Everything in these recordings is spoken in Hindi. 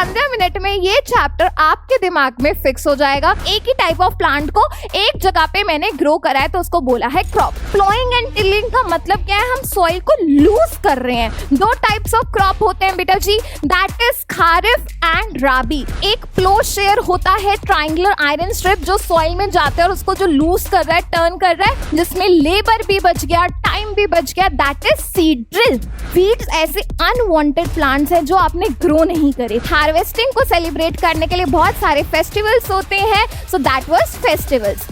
15 मिनट में ये चैप्टर आपके दिमाग में फिक्स हो जाएगा। एक ही टाइप ऑफ प्लांट को एक जगह पे मैंने ग्रो करा है तो उसको बोला है क्रॉप। प्लोइंग एंड टिलिंग का मतलब क्या है? हम सॉइल को लूज कर रहे हैं। दो टाइप्स ऑफ क्रॉप होते हैं बेटा जी, दैट इज खारिफ एंड राबी। एक प्लो शेयर होता है ट्राइंगुलर आयरन स्ट्रिप जो सॉइल में जाता है और उसको जो लूज कर रहा है, टर्न कर रहा है, जिसमें लेबर भी बच गया, टाइम भी बच गया, that is seed drill. Weeds ऐसे अनवांटेड प्लांट्स हैं जो आपने ग्रो नहीं करे। हार्वेस्टिंग को सेलिब्रेट करने के लिए बहुत सारे फेस्टिवल्स होते हैं, सो that was festivals.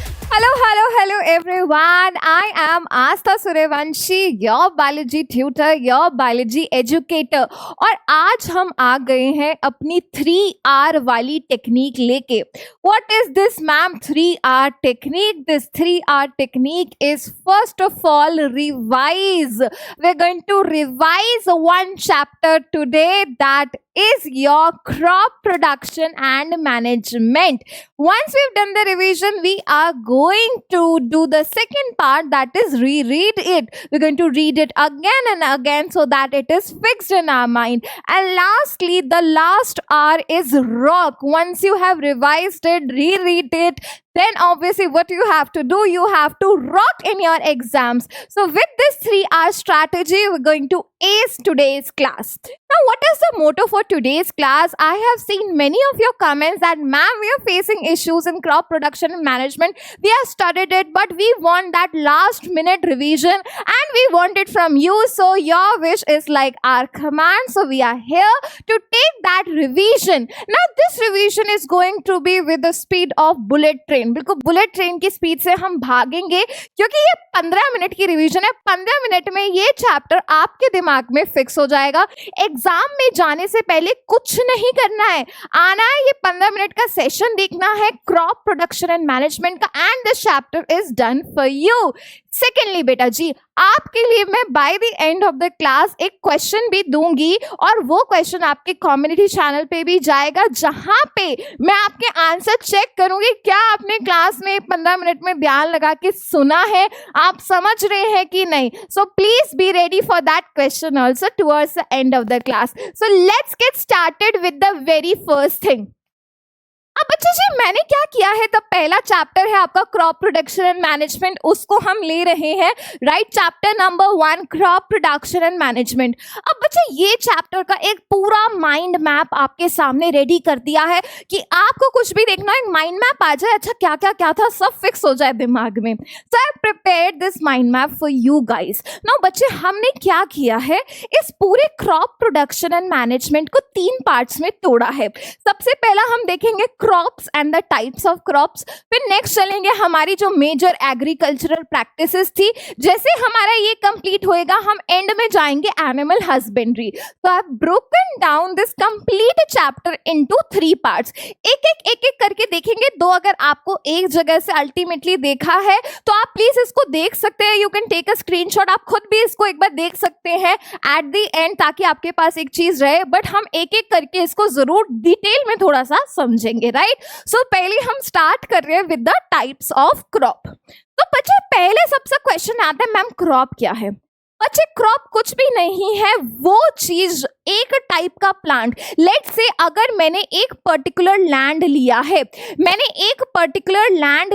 Hello everyone. I am Astha Suryavanshi, your biology tutor, your biology educator. और आज हम आ गए हैं अपनी 3R वाली टेक्निक लेके। What is this ma'am 3R technique? This 3R technique is first of all revise. We're going to revise one chapter today, that is your crop production and management. Once we've done the revision, we are going to do the second part, that is reread it. We're going to read it again and again so that it is fixed in our mind. And lastly, the last R is rock. Once you have revised it, reread it, then obviously what you have to do, you have to rock in your exams. So with this 3R strategy, we're going to ace today's class. Now, what is the motto for today's class? I have seen many of your comments that, ma'am, we are facing issues in crop production and management. We have studied it, but we want that last minute revision and we want it from you. So your wish is like our command. So we are here to take that revision. Now, this revision is going to be with the speed of bullet train. बिल्कुल बुलेट ट्रेन की स्पीड से हम भागेंगे क्योंकि ये 15 मिनट की रिवीजन है। 15 मिनट में ये चैप्टर आपके दिमाग में फिक्स हो जाएगा। एग्जाम में जाने से पहले कुछ नहीं करना है, आना है, ये 15 मिनट का सेशन देखना है क्रॉप प्रोडक्शन एंड मैनेजमेंट का, and this chapter is done for you. Secondly बेटा जी, आपके लिए मैं by the end of the class एक क्वेश्चन भी दूंगी और वो क्वेश्चन आपके कम्युनिटी चैनल पे भी जाएगा, जहां पे मैं आपके आंसर चेक करूंगी क्या आपने क्लास में 15 मिनट में ध्यान लगा के सुना है, आप समझ रहे हैं कि नहीं। So please be ready for that question also towards the end of the class. So let's get started with the very first thing. अब बच्चे जी, मैंने क्या किया है, तो पहला चैप्टर है आपका क्रॉप प्रोडक्शन एंड मैनेजमेंट, उसको हम ले रहे हैं, right. Chapter number 1 crop production and management. अब बच्चे ये चैप्टर का एक पूरा माइंड मैप आपके सामने रेडी कर दिया है कि आपको कुछ भी देखना, एक माइंड मैप आ जाए, अच्छा क्या क्या क्या था सब फिक्स हो जाए दिमाग में। So I prepared this mind map for you guys. Now बच्चे, हमने क्या किया है, इस पूरे क्रॉप प्रोडक्शन एंड मैनेजमेंट को 3 पार्ट्स में तोड़ा है। सबसे पहला हम देखेंगे crops and the types of crops, फिर नेक्स्ट चलेंगे हमारी जो मेजर एग्रीकल्चरल प्रैक्टिसेस थी। जैसे हमारा ये कंप्लीट होएगा, हम एंड में जाएंगे एनिमल हस्बेंड्री। तो I have broken down this complete chapter into 3 parts. एक एक करके देखेंगे। दो अगर आपको एक जगह से अल्टीमेटली देखा है तो आप प्लीज इसको देख सकते हैं, you can take a screenshot, आप खुद भी इसको एक बार देख सकते हैं एट द एंड, ताकि आपके पास एक चीज रहे। बट हम एक एक करके इसको जरूर डिटेल में थोड़ा सा समझेंगे, राइट। सो पहले हम स्टार्ट कर रहे हैं with the types of crop. तो बच्चे, पहले सबसे क्वेश्चन आता है, मैम क्रॉप क्या है? बच्चे, क्रॉप कुछ भी नहीं है, वो चीज एक टाइप का प्लांट। लेट्स से अगर मैंने एक पर्टिकुलर लैंड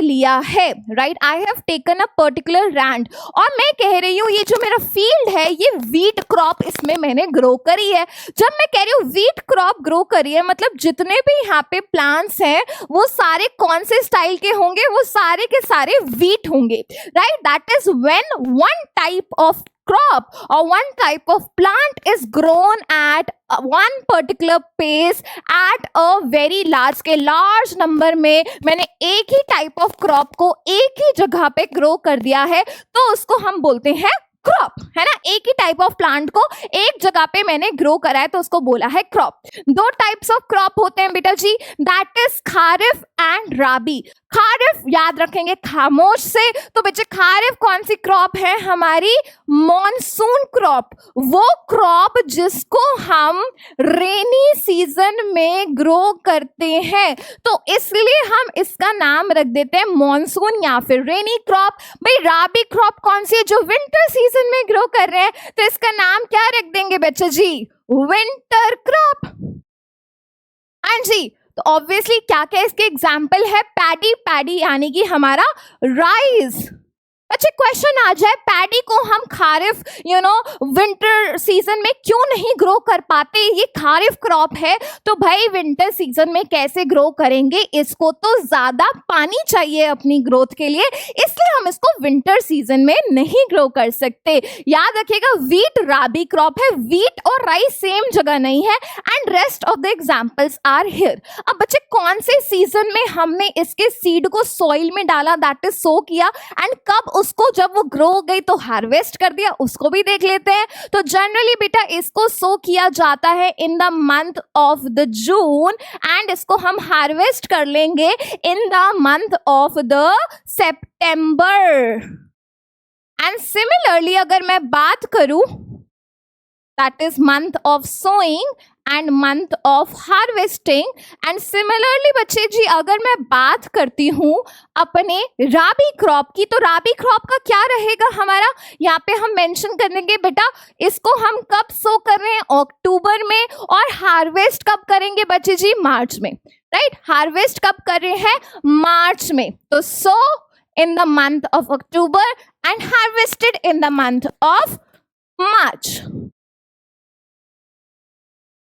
लिया है, right, I have taken a particular land, और मैं कह रही हूँ ये जो मेरा फील्ड है, ये वीट क्रॉप इसमें मैंने ग्रो करी है। जब मैं कह रही हूँ वीट क्रॉप ग्रो करी है, मतलब जितने भी यहाँ पे प्लांट्स हैं वो सारे कौन से स्टाइल के होंगे, वो सारे के सारे वीट होंगे, right. That is when one type of crop or one type of plant is grown at one particular pace at a very large scale, large number में मैंने एक ही type of crop को एक ही जगह पे grow कर दिया है, तो उसको हम बोलते हैं क्रॉप, है ना। एक ही टाइप ऑफ प्लांट को एक जगह पे मैंने ग्रो करा है तो उसको बोला है क्रॉप। 2 टाइप्स ऑफ क्रॉप होते हैं बेटा जी, दैट इज खारिफ एंड राबी। खारिफ याद रखेंगे खामोश से, तो बच्चे खारिफ कौन सी क्रॉप है, हमारी मॉनसून क्रॉप, वो क्रॉप जिसको हम रेनी सीजन में ग्रो करते हैं, तो इसलिए हम इसका नाम रख देते हैं मॉनसून या फिर रेनी क्रॉप। भाई राबी क्रॉप कौन सी है, जो विंटर सीजन में ग्रो कर रहे हैं, तो इसका नाम क्या रख देंगे बच्चे जी, विंटर क्रॉप। हाँ जी, तो ऑब्वियसली क्या क्या इसके एग्जाम्पल है, पैडी, पैडी यानी कि हमारा राइस। अच्छा क्वेश्चन आ जाए, पैडी को हम खारिफ विंटर सीजन में क्यों नहीं ग्रो कर पाते, ये खारिफ क्रॉप है तो भाई विंटर सीजन में कैसे ग्रो करेंगे, इसको तो ज्यादा पानी चाहिए अपनी ग्रोथ के लिए, इसलिए हम इसको विंटर सीजन में नहीं ग्रो कर सकते। याद रखिएगा वीट राबी क्रॉप है, वीट और राइस सेम जगह नहीं है and rest of the examples are here. अब बच्चे कौन से सीजन में हमने इसके सीड को सॉइल में डाला, दैट इज सो किया, एंड कब उसको जब वो ग्रो हो गई तो हार्वेस्ट कर दिया, उसको भी देख लेते हैं। तो जनरली बेटा इसको सो किया जाता है in the month of the June and इसको हम हार्वेस्ट कर लेंगे in the month of the September. And similarly अगर मैं बात करूं, that is month of sowing and month of harvesting. And similarly बच्चे जी अगर मैं बात करती हूँ अपने राबी क्रॉप की, तो राबी क्रॉप का क्या रहेगा हमारा, यहाँ पे हम मेंशन करेंगे बेटा इसको हम कब सो कर रहे हैं, अक्टूबर में, और हार्वेस्ट कब करेंगे बच्चे जी, मार्च में, राइट। हार्वेस्ट कब कर रहे हैं, मार्च में, तो so in the month of October and harvested in the month of March.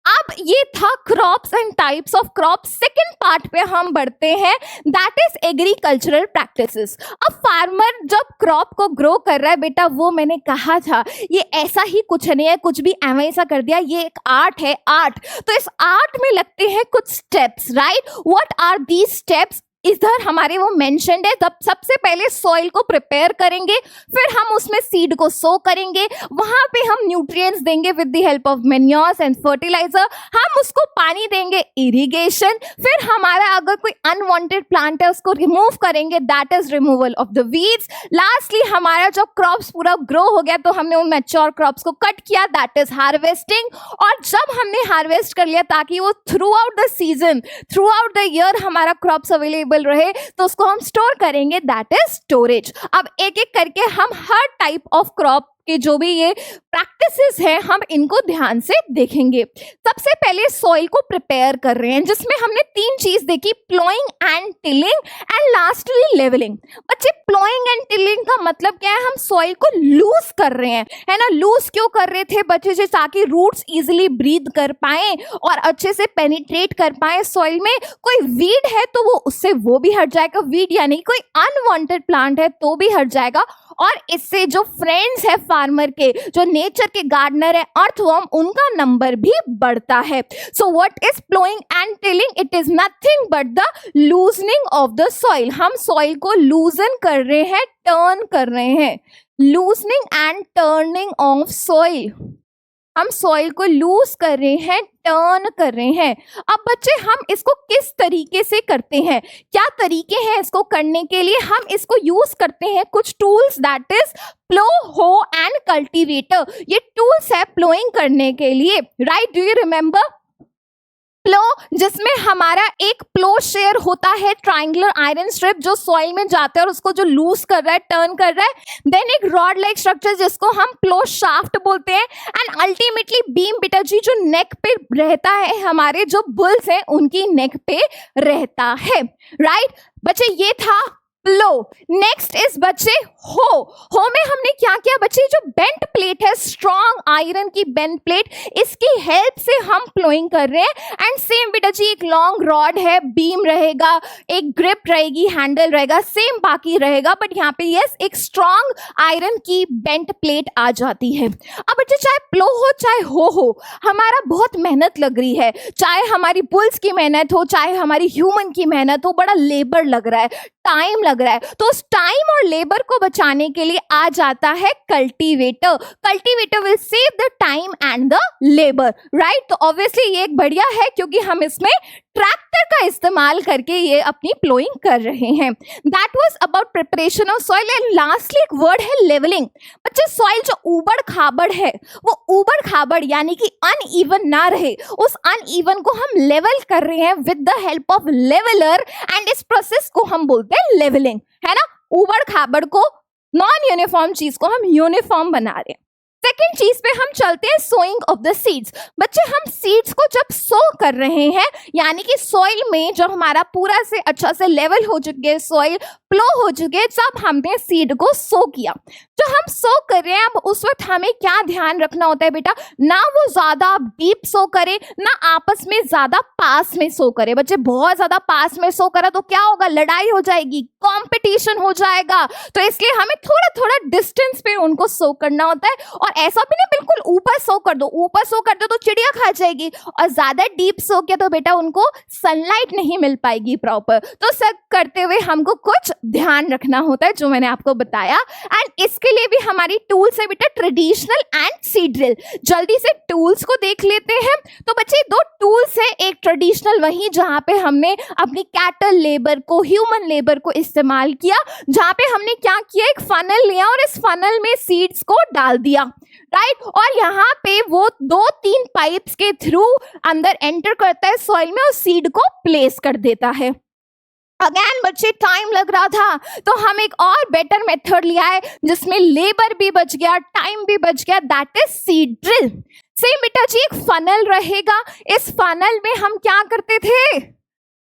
अब ये था crops and types of crops. Second part पे हम बढ़ते हैं, दैट इज एग्रीकल्चरल प्रैक्टिसेस। अब फार्मर जब क्रॉप को ग्रो कर रहा है बेटा, वो मैंने कहा था ये ऐसा ही कुछ नहीं है, कुछ भी ऐसा कर दिया, ये एक आर्ट है, आर्ट। तो इस आर्ट में लगते हैं कुछ steps, right. What are these steps, इधर हमारे वो मेंशन्ड है। तब सबसे पहले सॉइल को प्रिपेयर करेंगे, फिर हम उसमें सीड को सो करेंगे, वहां पे हम न्यूट्रिएंट्स देंगे with the help of manures and fertilizer, हम उसको पानी देंगे, इरिगेशन, फिर हमारा अगर कोई अनवांटेड प्लांट है उसको रिमूव करेंगे, that is removal of the weeds. Lastly हमारा जब क्रॉप्स पूरा ग्रो हो गया तो हमने उन मैच्योर क्रॉप्स को कट किया, दैट इज हार्वेस्टिंग। और जब हमने हार्वेस्ट कर लिया ताकि वो through out the season, through out the year हमारा क्रॉप्स अवेलेबल रहे, तो उसको हम स्टोर करेंगे, दैट इज स्टोरेज। अब एक एक करके हम हर टाइप ऑफ क्रॉप के जो भी ये प्रैक्टिसेस हैं हम इनको ध्यान से देखेंगे। सबसे पहले सॉइल को प्रिपेयर कर रहे हैं, जिसमें हमने तीन चीज देखी, ploughing and tilling and lastly levelling. बच्चे प्लोइंग एंड टिलिंग का मतलब क्या है, हम सॉइल को लूज कर रहे हैं, है ना। लूज क्यों कर रहे थे बच्चे जी, ताकि रूट्स इजिली ब्रीथ कर पाए और अच्छे से पेनिट्रेट कर पाए सॉइल में। कोई वीड है तो वो उससे वो भी हट जाएगा, वीड यानी कोई अनवांटेड प्लांट है तो भी हट जाएगा, और इससे जो फ्रेंड्स है फार्मर के, जो नेचर के गार्डनर है, अर्थवर्म, उनका नंबर भी बढ़ता है। So what is ploughing and tilling, it is nothing but the loosening of the soil. हम सॉइल को लूजन कर रहे हैं, टर्न कर रहे हैं, loosening and turning of soil. हम सॉइल को लूज कर रहे हैं, टर्न कर रहे हैं। अब बच्चे हम इसको किस तरीके से करते हैं, क्या तरीके हैं इसको करने के लिए, हम इसको यूज करते हैं कुछ टूल्स, दैट इज प्लो, हो एंड कल्टीवेटर। ये टूल्स है प्लोइंग करने के लिए, राइट। डू यू रिमेंबर प्लो, जिसमें हमारा एक प्लो शेयर होता है, ट्राइंगुलर आयरन स्ट्रिप जो सॉइल में जाता है और उसको जो लूज कर रहा है, टर्न कर रहा है। देन एक रॉड लाइक स्ट्रक्चर जिसको हम प्लो शाफ्ट बोलते हैं, एंड अल्टीमेटली बीम बेटा जी जो नेक पे रहता है, हमारे जो बुल्स हैं उनकी नेक पे रहता है, राइट। बच्चे ये था प्लो। नेक्स्ट इज बच्चे हो में हमने क्या किया बच्चे, जो बेंट प्लेट है, स्ट्रॉन्ग आयरन की बेंट प्लेट, इसकी हेल्प से हम प्लोइंग कर रहे हैं। एंड सेम बेटा जी एक लॉन्ग रॉड है, बीम रहेगा, एक ग्रिप रहेगी, हैंडल रहेगा, सेम बाकी रहेगा, बट यहाँ पे यस एक स्ट्रॉन्ग आयरन की बेंट प्लेट आ जाती है। अब बच्चे चाहे प्लो हो चाहे हो, हमारा बहुत मेहनत लग रही है, चाहे हमारी बुल्स की मेहनत हो, चाहे हमारी ह्यूमन की मेहनत हो, बड़ा लेबर लग रहा है, टाइम लग रहा है, तो उस टाइम और लेबर को बचाने के लिए आ जाता है cultivator. Cultivator will save the time and the labour, right. तो ऑब्वियसली ये एक बढ़िया है क्योंकि हम इसमें ट्रैक्टर का इस्तेमाल करके ये अपनी प्लोइंग कर रहे हैं। That was about preparation of soil. And lastly एक वर्ड है लेवलिंग। बच्चे सॉइल जो ऊबड़ खाबड़ है, वो ऊबड़ खाबड़ यानी कि अनइवन ना रहे, उस अनइवन को हम लेवल कर रहे हैं with the help of leveller, and इस प्रोसेस को हम बोलते हैं लेवलिंग, है ना। ऊबड़ खाबड़ को, नॉन यूनिफॉर्म चीज को हम यूनिफॉर्म बना रहे हैं। सेकेंड चीज पे हम चलते हैं सोइंग ऑफ द सीड्स। बच्चे हम सीड्स को जब सो कर रहे हैं, यानी कि सॉइल में जब हमारा पूरा से अच्छा से लेवल हो चुके हैं, सॉइल फ्लो हो चुके हैं, जब हमने सीड को सो किया, जो हम सो कर रहे हैं, अब उस वक्त हमें क्या ध्यान रखना होता है बेटा, ना वो ज्यादा डीप सो करे, ना आपस में ज्यादा पास में सो करे। बच्चे बहुत ज्यादा पास में सो करा तो क्या होगा, लड़ाई हो जाएगी, कंपटीशन हो जाएगा। तो इसलिए हमें थोड़ा थोड़ा डिस्टेंस पे उनको सो करना होता है। और ऐसा भी नहीं बिल्कुल ऊपर सो कर दो, ऊपर सो कर दो तो चिड़िया खा जाएगी, और ज्यादा डीप सो किया तो बेटा उनको सनलाइट नहीं मिल पाएगी प्रॉपर। तो सब करते हुए हमको कुछ ध्यान रखना होता है, जो मैंने आपको बताया। एंड इसके लिए भी हमारी टूल्स है बेटा, ट्रेडिशनल एंड सीड ड्रिल। जल्दी से टूल्स को देख लेते हैं। तो बच्चे दो टूल्स है, एक ट्रेडिशनल वही जहां पे हमने अपनी कैटल लेबर को, ह्यूमन लेबर को इस्तेमाल किया, जहां पे हमने क्या किया, एक फनल लिया और इस फनल में सीड्स को डाल दिया, राइट। और यहाँ पे वो 2-3 पाइप्स के थ्रू अंदर एंटर करता है सॉइल में और सीड को प्लेस कर देता है। अगेन बच्चे टाइम लग रहा था, तो हम एक और बेटर मेथड लिया है जिसमें लेबर भी बच गया, टाइम भी बच गया, that is seed drill. Same बेटा जी, एक फनल रहेगा, इस फनल में हम क्या करते थे,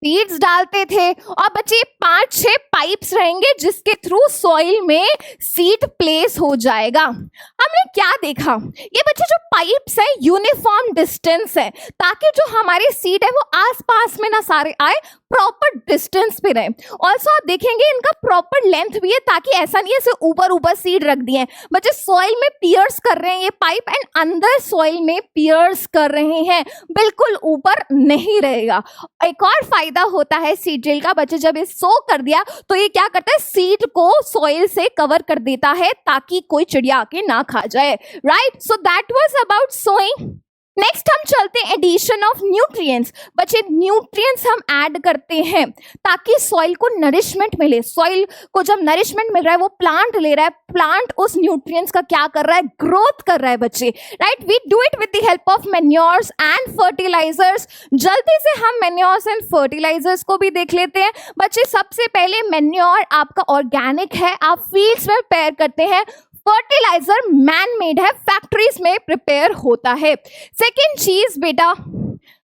सीड्स डालते थे, और बच्चे 5-6 पाइप्स रहेंगे जिसके थ्रू सॉइल में सीड प्लेस हो जाएगा। हमने क्या देखा, ये बच्चे जो पाइप्स है यूनिफॉर्म डिस्टेंस है, ताकि जो हमारे सीड है वो आसपास में ना सारे आए, प्रॉपर डिस्टेंस पे रहे। ऑल्सो आप देखेंगे इनका प्रॉपर लेंथ भी है, ताकि ऐसा नहीं है सिर्फ ऊपर ऊपर सीड रख दिए हैं। बच्चे सॉइल में पियर्स कर रहे हैं ये पाइप, एंड अंदर सॉइल में पियर्स कर रहे हैं, बिल्कुल ऊपर नहीं रहेगा। एक और फायदा होता है सीड ड्रिल का, बच्चे जब ये सो कर दिया तो ये क्या करता है, सीड को सॉइल से कवर कर देता है ताकि कोई चिड़िया आके ना खा जाए, right. So that was about sowing. Next हम चलते हैं एडिशन ऑफ न्यूट्रिएंट्स। बच्चे न्यूट्रिएंट्स हम ऐड करते हैं ताकि सॉइल को नरिशमेंट मिले। सॉइल को जब नरिशमेंट मिल रहा है, वो प्लांट ले रहा है, प्लांट उस न्यूट्रिएंट्स का क्या कर रहा है, ग्रोथ कर रहा है बच्चे, right. We do it with the help of manures and fertilizers. जल्दी से हम मैन्योर्स एंड फर्टिलाइजर्स को भी देख लेते हैं। बच्चे सबसे पहले मैन्योर आपका ऑर्गेनिक है, आप फील्ड्स में प्रिपेयर करते हैं। फर्टिलाइजर मैन मेड है, फैक्ट्रीज में प्रिपेयर होता है। सेकेंड चीज बेटा,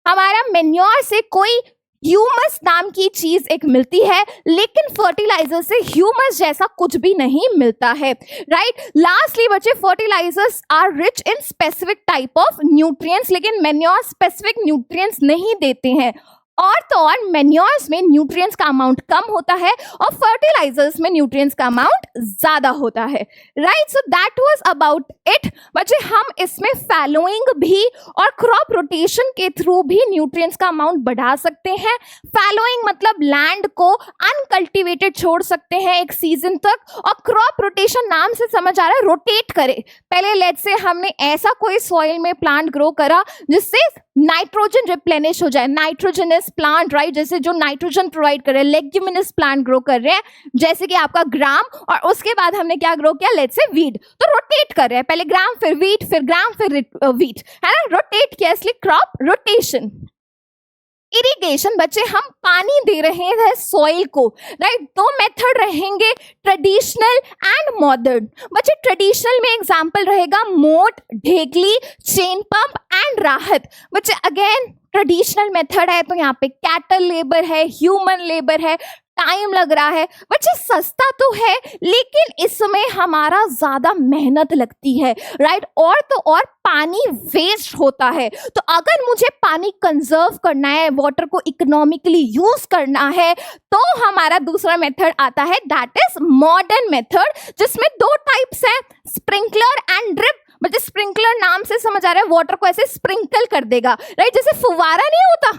हमारा मैन्योर से कोई ह्यूमस नाम की चीज एक मिलती है, लेकिन फर्टिलाइजर से ह्यूमस जैसा कुछ भी नहीं मिलता है, राइट। लास्टली बच्चे, fertilizers are rich in specific type of nutrients, लेकिन मैन्योर स्पेसिफिक न्यूट्रिएंट्स नहीं देते हैं। और तो और मैन्योर्स में न्यूट्रिएंट्स का अमाउंट कम होता है और फर्टिलाइजर्स में न्यूट्रिएंट्स का अमाउंट ज्यादा होता है, right. So that was about it. बच्चे हम इसमें फैलोइंग भी और क्रॉप रोटेशन के थ्रू भी न्यूट्रिएंट्स का अमाउंट बढ़ा सकते हैं। फैलोइंग मतलब लैंड को अनकल्टिवेटेड छोड़ सकते हैं एक सीजन तक, और क्रॉप रोटेशन नाम से समझ आ रहा है रोटेट करे। पहले लेट्स से हमने ऐसा कोई सॉइल में प्लांट ग्रो करा जिससे नाइट्रोजन रिप्लेनिश हो जाए, नाइट्रोजनस प्लांट, राइट, जैसे जो नाइट्रोजन प्रोवाइड कर रहे हैं, लेग्यूमिनस प्लांट ग्रो कर रहे हैं जैसे कि आपका ग्राम, और उसके बाद हमने क्या ग्रो किया, लेट्स से वीट। तो रोटेट कर रहे हैं, पहले ग्राम फिर वीट, फिर ग्राम फिर वीट, है ना, रोटेट किया, इसलिए क्रॉप रोटेशन। इरिगेशन बच्चे, हम पानी दे रहे हैं सॉइल को, राइट। दो मेथड रहेंगे, ट्रेडिशनल एंड मॉडर्न। बच्चे ट्रेडिशनल में एग्जांपल रहेगा मोट, ढेकली, चेन पंप एंड राहत। बच्चे अगेन ट्रेडिशनल मेथड है, तो यहाँ पे कैटल लेबर है, ह्यूमन लेबर है, टाइम लग रहा है। बच्चे सस्ता तो है, लेकिन इसमें हमारा ज्यादा मेहनत लगती है, राइट। और तो और पानी वेस्ट होता है। तो अगर मुझे पानी कंजर्व करना है, वाटर को इकोनॉमिकली यूज करना है, तो हमारा दूसरा मेथड आता है, दैट इज मॉडर्न मेथड, जिसमें 2 टाइप्स है, स्प्रिंकलर एंड ड्रिप। बच्चे स्प्रिंकलर नाम से समझ आ रहा है, वाटर को ऐसे स्प्रिंकल कर देगा, राइट, जैसे फुवारा नहीं होता,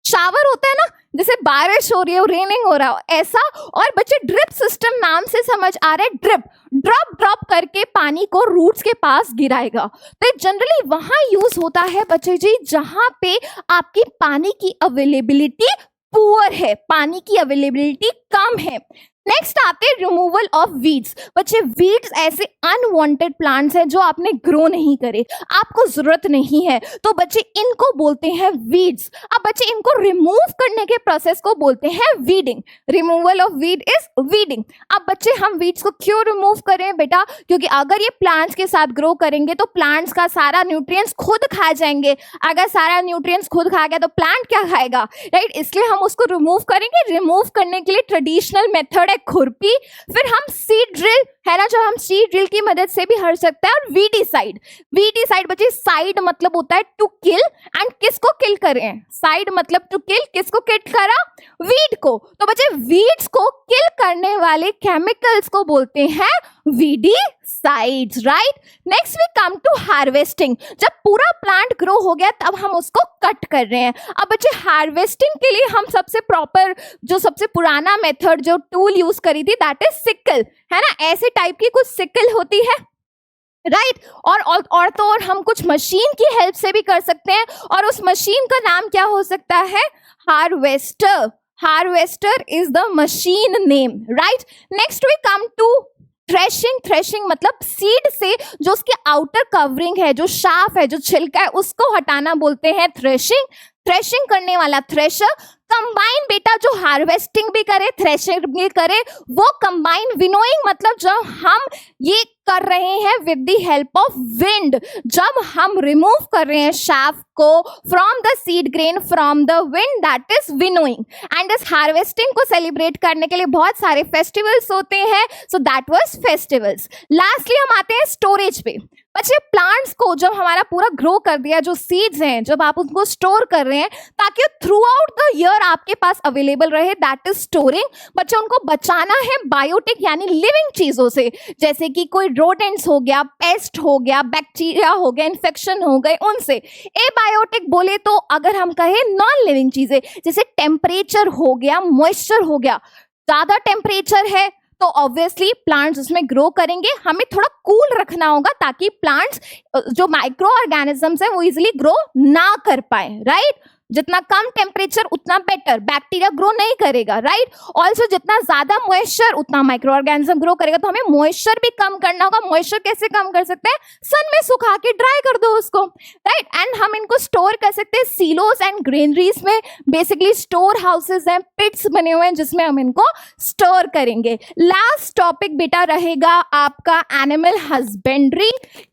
शावर होता है ना, जैसे बारिश हो रही है, रेनिंग हो रहा है, ऐसा। और बच्चे ड्रिप सिस्टम नाम से समझ आ रहा है, ड्रिप, ड्रॉप ड्रॉप करके पानी को रूट्स के पास गिराएगा। तो जनरली वहां यूज होता है बच्चे जी जहां पे आपकी पानी की अवेलेबिलिटी पुअर है, पानी की अवेलेबिलिटी कम है। नेक्स्ट आते हैं रिमूवल ऑफ वीड्स। बच्चे वीड्स ऐसे अनवांटेड प्लांट्स हैं जो आपने ग्रो नहीं करे, आपको जरूरत नहीं है, तो बच्चे इनको बोलते हैं वीड्स। अब बच्चे इनको रिमूव करने के प्रोसेस को बोलते हैं weeding. Removal of weed is weeding. अब बच्चे हम वीड्स को क्यों रिमूव करें बेटा? क्योंकि अगर ये प्लांट्स के साथ ग्रो करेंगे तो प्लांट्स का सारा न्यूट्रिएंट्स खुद खा जाएंगे। अगर सारा न्यूट्रिएंट्स खुद खा गया तो प्लांट क्या खाएगा, राइट? इसलिए हम उसको रिमूव करेंगे। रिमूव करने के लिए ट्रेडिशनल मेथड है खुरपी, फिर हम सीड ड्रिल है ना, जो हम सीड ड्रिल की मदद से भी हर सकते हैं, और वीडीसाइड। वीडीसाइड बच्चे साइड मतलब होता है टू किल, एंड किसको किल करें? साइड मतलब टू किल, किसको किल करा? वीड को। तो बच्चे वीड्स को किल करने वाले केमिकल्स को बोलते हैं weedicides, right? Next we come to harvesting. जब पूरा प्लांट ग्रो हो गया तब हम उसको कट कर रहे हैं। अब बच्चे हार्वेस्टिंग के लिए हम सबसे प्रॉपर, जो सबसे पुराना मेथड जो टूल यूज करी थी, दैट इज सिकल, है ना? ऐसे टाइप की कुछ सिकल होती है, राइट? और तो और हम कुछ मशीन की हेल्प से भी कर सकते हैं, और उस मशीन का नाम क्या हो सकता है? Harvester. Harvester is the machine name, right? Next we come to threshing. Threshing मतलब सीड से जो उसकी आउटर कवरिंग है, जो शाफ है, जो छिलका है, उसको हटाना बोलते हैं थ्रेशिंग। थ्रेशिंग करने वाला थ्रेशर। कंबाइन बेटा जो हार्वेस्टिंग भी करे, थ्रेशिंग भी करे, वो कंबाइन। विनोइंग मतलब जब हम ये कर रहे हैं with the help of wind, जब हम रिमूव कर रहे हैं शाफ्ट को from the seed grain from the wind, that is winnowing. And इस हार्वेस्टिंग को सेलिब्रेट करने के लिए बहुत सारे फेस्टिवल्स होते हैं, सो दैट वाज फेस्टिवल्स। लास्टली हम आते हैं स्टोरेज पे। बच्चे प्लांट्स को जब हमारा पूरा ग्रो कर दिया, जो सीड्स हैं, जब आप उनको स्टोर कर रहे हैं ताकि थ्रू आउट द ईयर आपके पास अवेलेबल रहे, दैट इज स्टोरिंग। बच्चे उनको बचाना है बायोटिक यानी लिविंग चीजों से, जैसे कि कोई रोडेंट्स हो गया, पेस्ट हो गया, बैक्टीरिया हो गया, इन्फेक्शन हो गए, उनसे। ए बायोटिक बोले तो अगर हम कहें नॉन लिविंग चीजें, जैसे टेम्परेचर हो गया, मॉइस्चर हो गया। ज्यादा टेम्परेचर है तो ऑब्वियसली प्लांट्स उसमें ग्रो करेंगे। हमें थोड़ा कूल रखना होगा ताकि प्लांट्स जो माइक्रो ऑर्गेनिजम्स है वो इजिली ग्रो ना कर पाए, राइट? जितना कम टेम्परेचर उतना बेटर, बैक्टीरिया ग्रो नहीं करेगा, राइट? ऑल्सो जितना ज्यादा मॉइस्चर उतना माइक्रो ऑर्गेनिज्म ग्रो करेगा, तो हमें मॉइस्चर भी कम करना होगा। मॉइस्चर कैसे कम कर सकते हैं? सन में सुखा के ड्राई कर दो उसको, राइट? एंड हम इनको स्टोर कर सकते हैं सीलोस एंड ग्रेनरीज में। बेसिकली स्टोर हाउसेज हैं, पिट्स बने हुए हैं जिसमें हम इनको स्टोर करेंगे। लास्ट टॉपिक बेटा रहेगा आपका एनिमल हस्बेंड्री।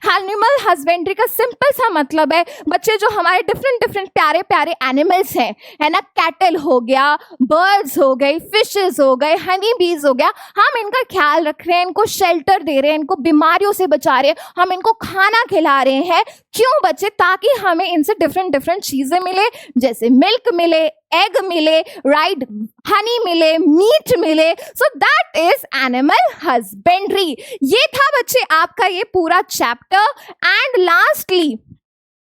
एनिमल हस्बेंड्री का सिंपल सा मतलब है बच्चे, जो हमारे डिफरेंट प्यारे प्यारे एनिमल्स हैं, है ना, कैटल हो गया, बर्ड्स हो गए, फिशेस हो गए, हनी बीज हो गया, हम इनका ख्याल रख रहे हैं, इनको शेल्टर दे रहे हैं, इनको बीमारियों से बचा रहे हैं, हम इनको खाना खिला रहे हैं। क्यों बच्चे? ताकि हमें इनसे डिफरेंट चीजें मिले, जैसे मिल्क मिले, एग मिले, राइट, हनी मिले, मीट मिले। So that is animal husbandry. ये था बच्चे आपका ये पूरा चैप्टर। एंड लास्टली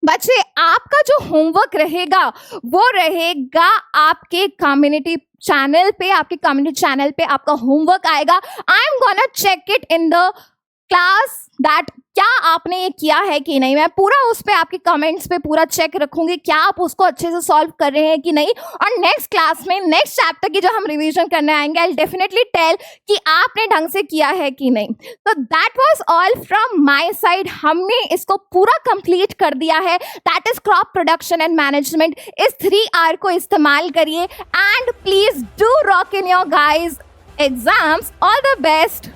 बच्चे आपका जो होमवर्क रहेगा वो रहेगा आपके कम्युनिटी चैनल पे। आपके कम्युनिटी चैनल पे आपका होमवर्क आएगा। I am gonna check it in the class that क्या आपने ये किया है कि नहीं। मैं पूरा उस पे आपके कमेंट्स पे पूरा चेक रखूंगी, क्या आप उसको अच्छे से सॉल्व कर रहे हैं कि नहीं। और नेक्स्ट क्लास में नेक्स्ट चैप्टर की जो हम रिवीजन करने आएंगे, आई डेफिनेटली टेल कि आपने ढंग से किया है कि नहीं। तो that was all from my side. हमने इसको पूरा कंप्लीट कर दिया है, that is crop production and management. इस 3R को इस्तेमाल करिए and please do rock in your guys exams. All the best.